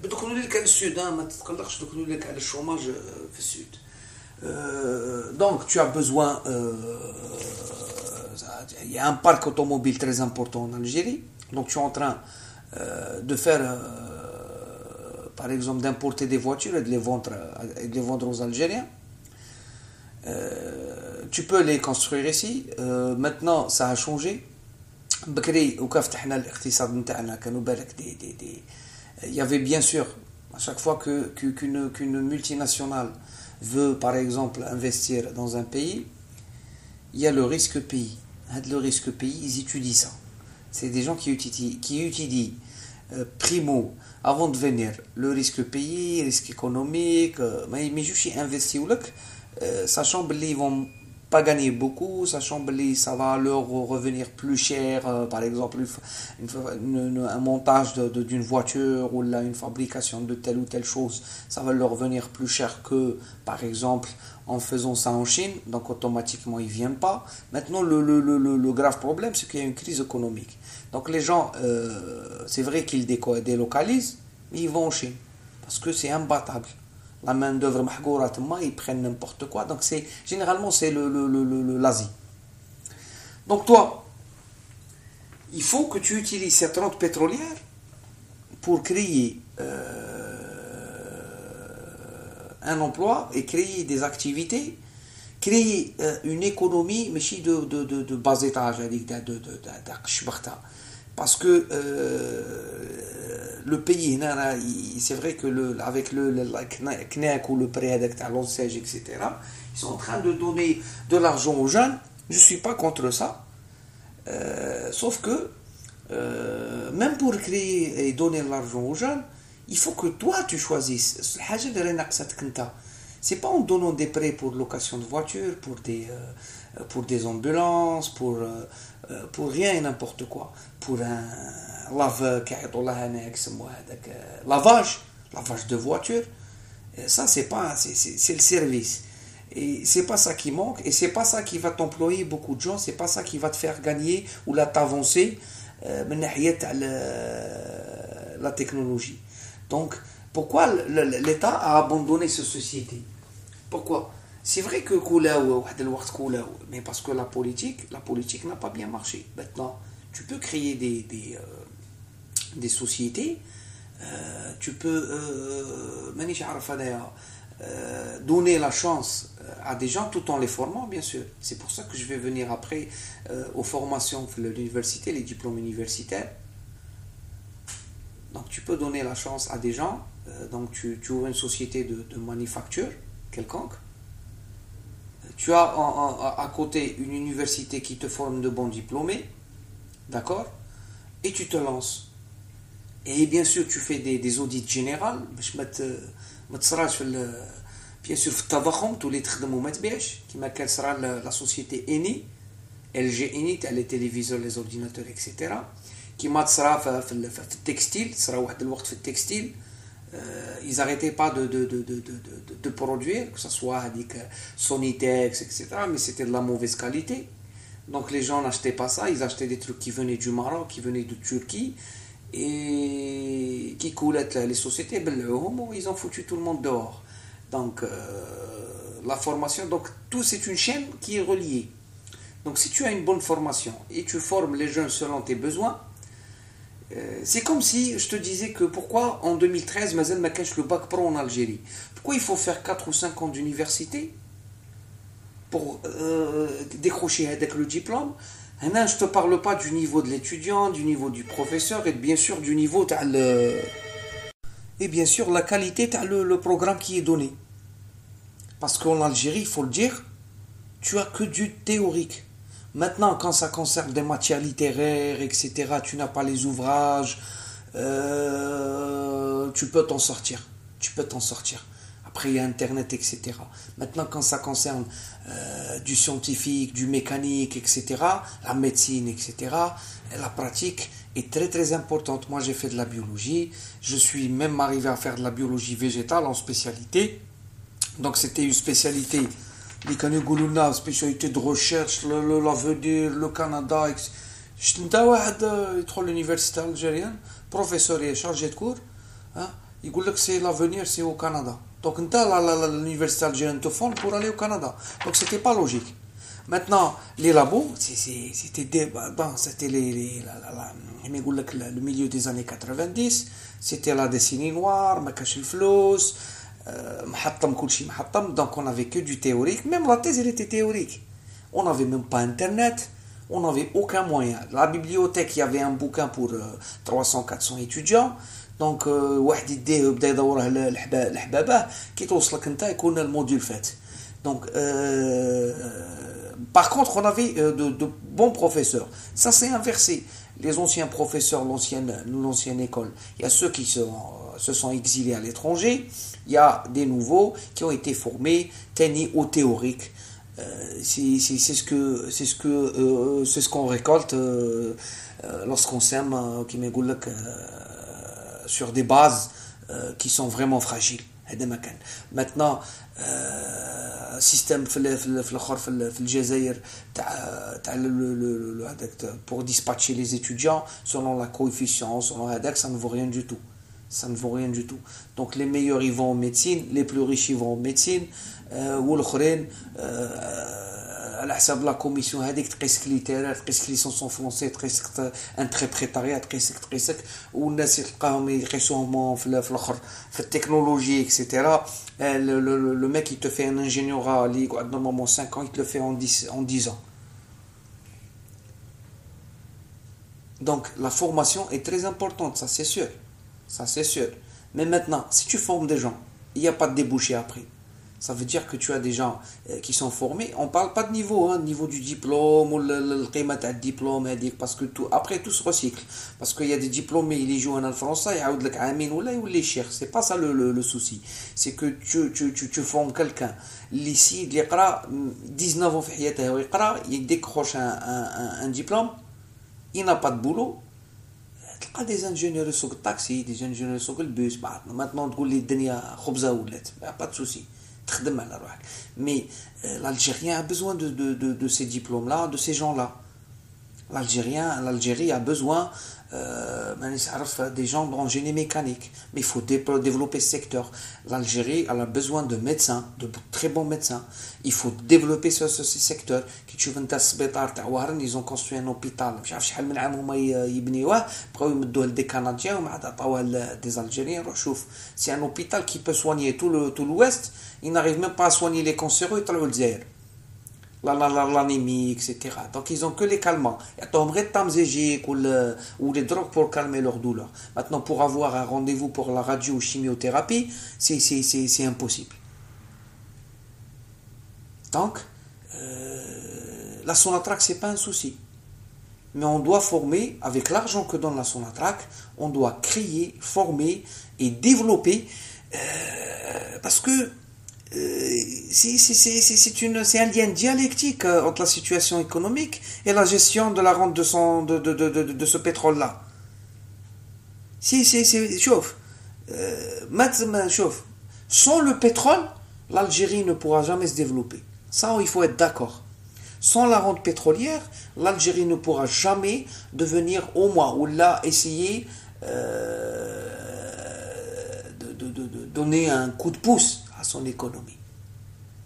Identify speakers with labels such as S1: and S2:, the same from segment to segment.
S1: بدك نقول لك على السود ما تتقلقش دوك نقول لك على الشوماج في السود. Donc tu as besoin il y a un parc automobile très important en Algérie. Donc tu es en train de faire par exemple d'importer des voitures et de les vendre aux Algériens. Tu peux les construire ici. Maintenant ça a changé. بكري وكاف فتحنا الاقتصاد نتاعنا كانوا بالك دي il y avait bien sûr à chaque fois qu'une multinationale veut par exemple investir dans un pays, il y a le risque pays. Le risque pays, ils étudient ça. C'est des gens qui étudient primo avant de venir le risque pays, risque économique, mais juste ils investissent sachant qu'ils vont pas gagner beaucoup, sachant que ça va leur revenir plus cher, par exemple un montage d'une voiture ou là, une fabrication de telle ou telle chose, ça va leur revenir plus cher que par exemple en faisant ça en Chine, donc automatiquement ils viennent pas. Maintenant le grave problème c'est qu'il y a une crise économique, donc les gens c'est vrai qu'ils délocalisent, mais ils vont en Chine parce que c'est imbattable. La main d'œuvre mahgoura ils prennent n'importe quoi, donc c'est généralement c'est l'Asie. Donc toi il faut que tu utilises cette rente pétrolière pour créer un emploi et créer des activités, créer une économie mais de bas étage, parce que le pays, c'est vrai que avec le CNEC ou le prêt à l'ONSEG, etc., ils sont en train de donner de l'argent aux jeunes. Je ne suis pas contre ça. Sauf que, même pour créer et donner de l'argent aux jeunes, il faut que toi, tu choisisses. C'est pas en donnant des prêts pour location de voiture, pour des ambulances, pour rien et n'importe quoi. Pour un lavage de voiture. Ça, c'est le service. Et c'est pas ça qui manque, et c'est pas ça qui va t'employer beaucoup de gens, c'est pas ça qui va te faire gagner ou là t'avancer la technologie. Donc, pourquoi l'État a abandonné cette société? Pourquoi? C'est vrai que mais parce que la politique n'a pas bien marché. Maintenant, tu peux créer des sociétés, tu peux donner la chance à des gens tout en les formant, bien sûr. C'est pour ça que je vais venir après aux formations de l'université, les diplômes universitaires. Donc tu peux donner la chance à des gens, donc tu ouvres une société de manufacture quelconque. Tu as à côté une université qui te forme de bons diplômés, d'accord? Et tu te lances. Et bien sûr, tu fais des audits généraux. Bien sûr, في التضخم تولي تخدم وما تبيعش كما كان صرا la société Eni, LG Eni تاع les téléviseurs, les ordinateurs, etc. كما تصرا في التكستيل، صرا واحد الوقت في التكستيل ils arrêtaient pas de produire, que ce soit avec Sonitex, etc., mais c'était de la mauvaise qualité. Donc les gens n'achetaient pas ça, ils achetaient des trucs qui venaient du Maroc, qui venaient de Turquie, et qui coulaient les sociétés, ils ont foutu tout le monde dehors. Donc la formation, donc tout c'est une chaîne qui est reliée. Donc si tu as une bonne formation et tu formes les jeunes selon tes besoins, c'est comme si je te disais que pourquoi en 2013 Mazel ma cache le bac pro en Algérie. Pourquoi il faut faire 4 ou 5 ans d'université pour décrocher avec le diplôme? Je ne te parle pas du niveau de l'étudiant, du niveau du professeur et bien sûr du niveau et bien sûr la qualité de le programme qui est donné. Parce qu'en Algérie, il faut le dire, tu as que du théorique. Maintenant, quand ça concerne des matières littéraires, etc., tu n'as pas les ouvrages, tu peux t'en sortir. Après, il y a Internet, etc. Maintenant, quand ça concerne du scientifique, du mécanique, etc., la médecine, etc., la pratique est très très importante. Moi, j'ai fait de la biologie. Je suis même arrivé à faire de la biologie végétale en spécialité. Donc, c'était une spécialité. Une spécialité de recherche, l'avenir, le Canada, etc. Je suis à l'université algérienne professeur est chargé de cours, hein, il dit que c'est l'avenir, c'est au Canada. Donc, l'université algérienne te forme pour aller au Canada. Donc, c'était pas logique. Maintenant, les labos, c'était le milieu des années 90, c'était la décennie noire, ما كانش الفلوس, محطم كل شيء محطم, donc on avait que du théorique, même la thèse elle était théorique. On n'avait même pas internet, on n'avait aucun moyen. La bibliothèque, il y avait un bouquin pour 300-400 étudiants. Donc واحد يديه بدا يدوره الحبابه كي توصلك انت يكون الموديول فات. Donc par contre, on avait de bons professeurs. Ça s'est inversé. Les anciens professeurs, l'ancienne école, il y a ceux qui se sont exilés à l'étranger. Il y a des nouveaux qui ont été formés, tenus au théorique. C'est ce qu'on récolte lorsqu'on sème, sur des bases qui sont vraiment fragiles. Maintenant, système في الجزائر pour dispatcher les étudiants selon la coefficient, selon هذاك, ça ne vaut rien du tout. Ça ne vaut rien du tout. Donc les meilleurs ils vont en médecine, les plus riches ils vont en médecine, والاخرين على حساب لا كوميسيون هذيك تقيسك ليتيرات, تقيسك ليسونس فرونسي, تقيسك انتربريتاريا, تقيسك والناس تلقاهم يقيسوهم في الاخر في التكنولوجي اكسيتيرا. Le mec il te fait un ingénieur اللي يقعد normalement 5 ans, il te le fait en 10 ans. Donc la formation est très importante, ça c'est sûr. Ça c'est sûr. Mais maintenant, si tu formes des gens, il n'y a pas de débouché après. Ça veut dire que tu as des gens qui sont formés. On ne parle pas de niveau, hein, niveau du diplôme ou le qiymat du diplôme, parce que après tout se recycle. Parce qu'il y a des diplômés, ils jouent en France, ils ont des amin ou les chers. C'est pas ça le souci. C'est que tu formes quelqu'un. Ici, il a 19 ans, il décroche un diplôme, il n'a pas de boulot. تلقى des ingénieurs sur le taxi, des ingénieurs sur le bus. Maintenant تقول لي الدنيا خبزه ولات, pas de souci. تخدم على روحك. Mais l'Algérien a besoin de ces diplômes là, de ces gens là. L'Algérie a besoin des gens en génie mécanique. Mais il faut développer ce secteur. L'Algérie elle a besoin de médecins, de très bons médecins. Il faut développer ce secteur. Ils ont construit un hôpital. Des Canadiens, des Algériens. C'est un hôpital qui peut soigner tout l'Ouest. Il n'arrive même pas à soigner les cancéreux. L'anémie, etc. Donc ils ont que les calmants. Ou les drogues pour calmer leur douleur. Maintenant, pour avoir un rendez-vous pour la radio ou chimiothérapie, c'est impossible. Donc, la Sonatrach, c'est pas un souci. Mais on doit former, avec l'argent que donne la Sonatrach, on doit créer, former et développer, parce que c'est un lien dialectique entre la situation économique et la gestion de la rente de ce pétrole-là. Sans le pétrole, l'Algérie ne pourra jamais se développer. Ça, il faut être d'accord. Sans la rente pétrolière, l'Algérie ne pourra jamais devenir au moins, ou là, essayer de donner un coup de pouce à son économie.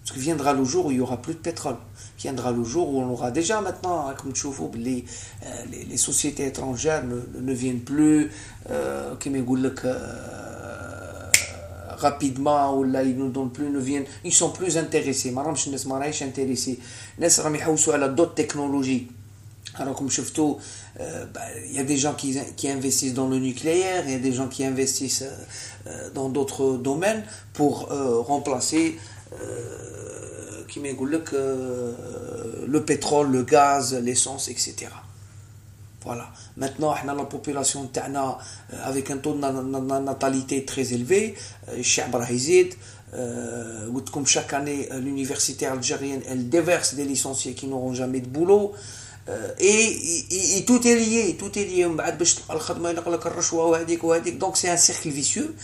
S1: Parce que viendra le jour où il n'y aura plus de pétrole. Viendra le jour où on aura déjà maintenant, comme tu vois, les sociétés étrangères ne viennent plus, rapidement, ou là ils ne donnent plus, ils sont plus intéressés. Madame, je ne sais pas intéressés. Les gens qui ont d'autres technologies. Alors comme je vois, il y a des gens qui investissent dans le nucléaire, il y a des gens qui investissent dans d'autres domaines pour remplacer le pétrole, le gaz, l'essence, etc. Voilà. Maintenant, on a la population avec un taux de natalité très élevé, chaque année, l'université algérienne, elle déverse des licenciés qui n'auront jamais de boulot. Et tout est lié. Donc c'est un cercle vicieux.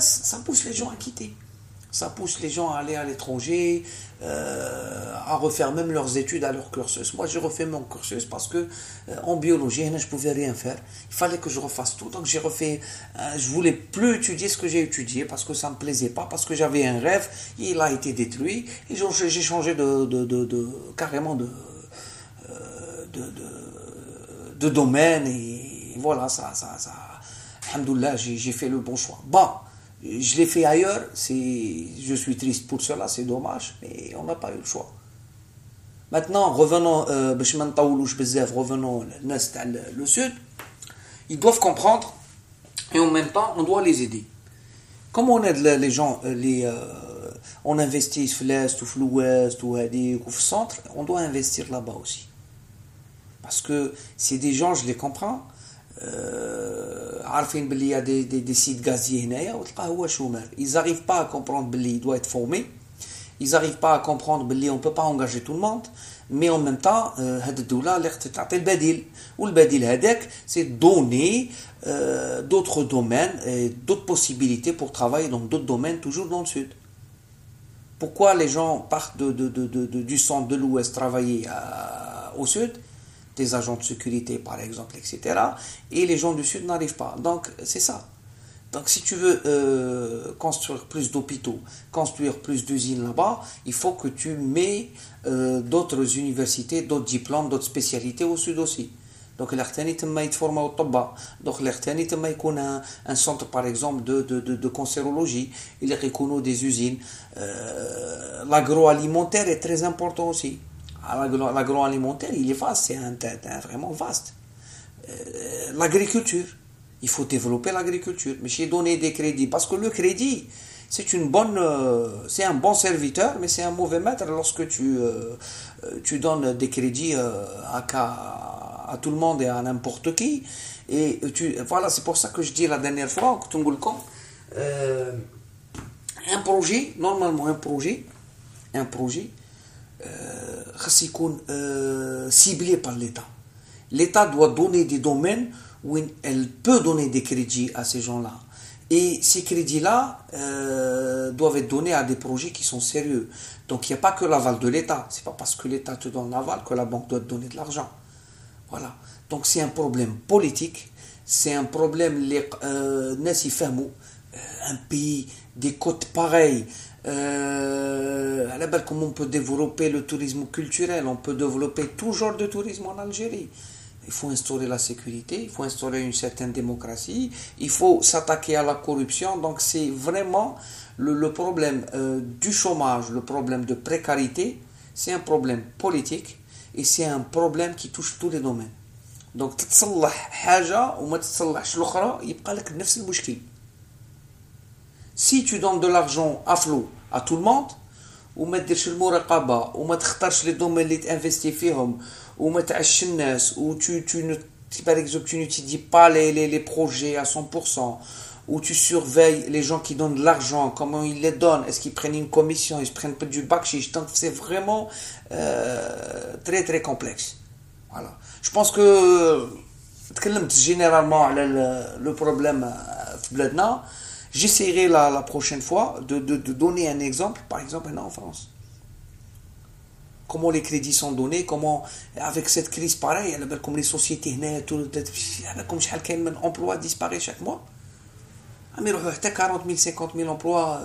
S1: Ça pousse les gens à quitter. Ça pousse les gens à aller à l'étranger, à refaire même leurs études à leur cursus. Moi, j'ai refait mon cursus parce que en biologie, je ne pouvais rien faire. Il fallait que je refasse tout. Donc, j'ai refait. Je voulais plus étudier ce que j'ai étudié parce que ça me plaisait pas, parce que j'avais un rêve. Il a été détruit et j'ai changé carrément de domaine et voilà, alhamdoulilah, j'ai fait le bon choix. Bon, je l'ai fait ailleurs, je suis triste pour cela, c'est dommage, mais on n'a pas eu le choix. Maintenant, revenons le sud, ils doivent comprendre et en même temps, on doit les aider. Comme on aide les gens, on investit dans l'Est, ou l'Ouest, ou au centre, on doit investir là-bas aussi. Parce que c'est des gens, je les comprends, عارفين بلي y a des sites gaziers هنايا وتلقاه هو شومر. Ils n'arrivent pas à comprendre بلي il doit être formé. Ils n'arrivent pas à comprendre بلي on ne peut pas engager tout le monde. Mais en même temps, هاد الدولة اللي تعطي البديل. والبديل هذاك c'est donner d'autres domaines, d'autres possibilités pour travailler dans d'autres domaines, toujours dans le sud. Pourquoi les gens partent du centre de l'ouest travailler au sud? Des agents de sécurité par exemple, etc. Et les gens du sud n'arrivent pas. Donc c'est ça. Donc si tu veux construire plus d'hôpitaux, construire plus d'usines là-bas, il faut que tu mets d'autres universités, d'autres diplômes, d'autres spécialités au sud aussi. Donc l'Artani تما يتفورماو الطباء. Donc l'Artani تما يكون un centre par exemple de cancérologie. Il y a des usines. L'agroalimentaire est très important aussi. L'agroalimentaire, il est vaste, c'est vraiment vaste. L'agriculture, il faut développer l'agriculture, mais j'ai donné des crédits, parce que le crédit, c'est c'est un bon serviteur, mais c'est un mauvais maître lorsque tu donnes des crédits à tout le monde et à n'importe qui. Et voilà, c'est pour ça que je dis la dernière fois, un projet, normalement un projet, ciblé par l'État. L'État doit donner des domaines où elle peut donner des crédits à ces gens-là. Et ces crédits-là doivent être donnés à des projets qui sont sérieux. Donc il n'y a pas que l'aval de l'État. C'est pas parce que l'État te donne l'aval que la banque doit te donner de l'argent. Voilà. Donc c'est un problème politique. C'est un problème un pays, des côtes pareilles. À la base, comment on peut développer le tourisme culturel, on peut développer tout genre de tourisme en Algérie. Il faut instaurer la sécurité, il faut instaurer une certaine démocratie, il faut s'attaquer à la corruption. Donc c'est vraiment le problème du chômage, le problème de précarité, c'est un problème politique et c'est un problème qui touche tous les domaines. Donc تتصلح حاجة وما تتصلحش الأخرى يبقى لك نفس المشكل. Si tu donnes de l'argent à flot à tout le monde وما تديرش المراقبة وما تختارش les domaines اللي تinvestis فيهم وما تعش الناس par exemple tu n'étudies pas les projets à 100% où tu surveilles les gens qui donnent de l'argent, comment ils les donnent, est-ce qu'ils prennent une commission, ils prennent pas du bakshish. Donc c'est vraiment très très complexe. Voilà. Je pense que تكلمت généralement على le problème في بلادنا. J'essaierai la prochaine fois de donner un exemple, par exemple en France. Comment les crédits sont donnés, comment avec cette crise pareille, comme les sociétés, comme chaque emploi disparaît chaque mois. Mais 40 000, 50 000 emplois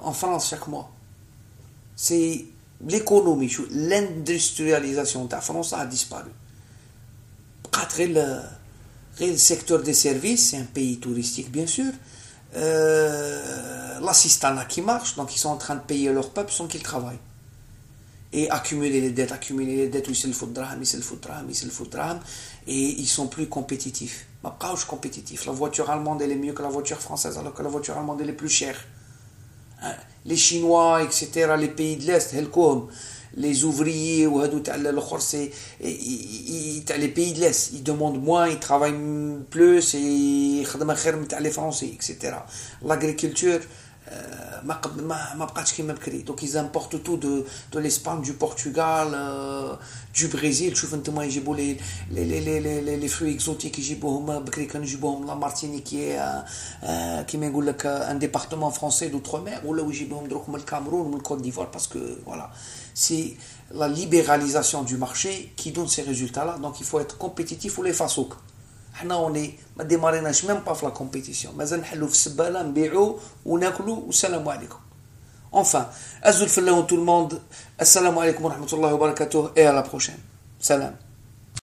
S1: en France chaque mois. C'est l'économie, l'industrialisation de la France a disparu. Le secteur des services, c'est un pays touristique bien sûr. L'assistanat qui marche, donc ils sont en train de payer leur peuple sans qu'ils travaillent. Et accumuler les dettes, où ils se drame, et ils sont plus compétitifs. La voiture allemande elle est mieux que la voiture française, alors que la voiture allemande elle est plus chère. Les Chinois, etc., les pays de l'Est, les ouvriers ou les pays de l'Est, ils demandent moins, ils travaillent plus et les Français, etc. L'agriculture, Donc ils importent tout de l'Espagne, du Portugal, du Brésil. Tu vois, ils ont les fruits exotiques, ils ont la Martinique qui est un département français d'outre-mer, ou là où ils ont le Cameroun ou le Côte d'Ivoire, parce que voilà, c'est la libéralisation du marché qui donne ces résultats-là. Donc il faut être compétitif ou les fasouk. حنا اوني ما ديماريناش ميم با في لا كومبيتيسيون مازال نحلو في السباله نبيعو وناكلو والسلام عليكم enfin ازول في tout le monde السلام عليكم ورحمه الله وبركاته et à la prochaine سلام